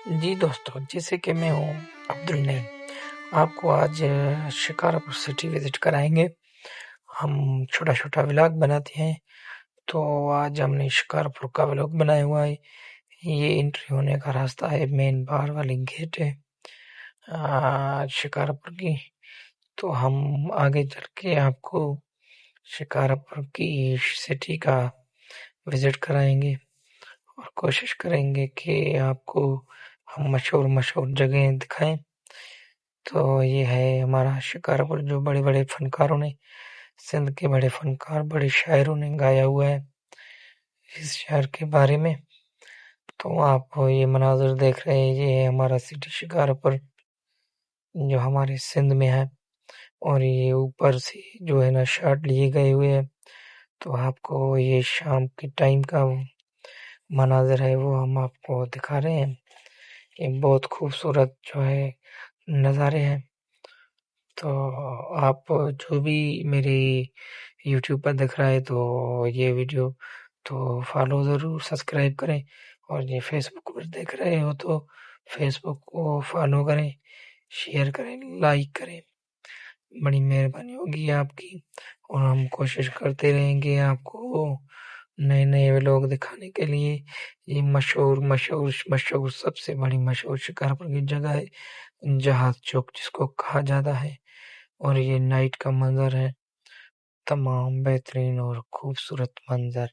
जी दोस्तों, जैसे कि मैं हूँ अब्दुल नईम, आपको आज शिकारपुर सिटी विज़िट कराएँगे। हम छोटा-छोटा व्लॉग बनाते हैं, तो आज हमने शिकारपुर का व्लॉग बनाया हुआ है। ये एंट्री होने का रास्ता है, मेन बाहर वाली गेट है शिकारपुर की। तो हम आगे चल के आपको शिकारपुर की सिटी का विज़िट कराएँगे और कोशिश करेंगे कि आपको हम मशहूर जगहें दिखाएँ। तो ये है हमारा शिकारपुर, जो बड़े-बड़े फनकारों ने, सिंध के बड़े फनकार, बड़े शायरों ने गाया हुआ है इस शहर के बारे में। तो आप ये मनाज़र देख रहे हैं, ये है हमारा सिटी शिकारपुर, जो हमारे सिंध में है। और ये ऊपर से जो है ना शॉट लिए गए हुए हैं, तो आपको ये शाम के टाइम का मनाज़र है वो हम आपको दिखा रहे हैं। ये बहुत खूबसूरत जो है नज़ारे हैं। तो आप जो भी मेरे यूट्यूब पर दिख रहा है तो ये वीडियो तो फॉलो ज़रूर, सब्सक्राइब करें। और ये फेसबुक पर देख रहे हो तो फेसबुक को फॉलो करें, शेयर करें, लाइक करें। बड़ी मेहरबानी होगी आपकी। और हम कोशिश करते रहेंगे आपको नए-नए व्लॉग दिखाने के लिए। ये मशहूर सबसे बड़ी मशहूर शिकारपुर की जगह है, जहाज़ चौक जिसको कहा जाता है। और ये नाइट का मंज़र है, तमाम बेहतरीन और खूबसूरत मंज़र।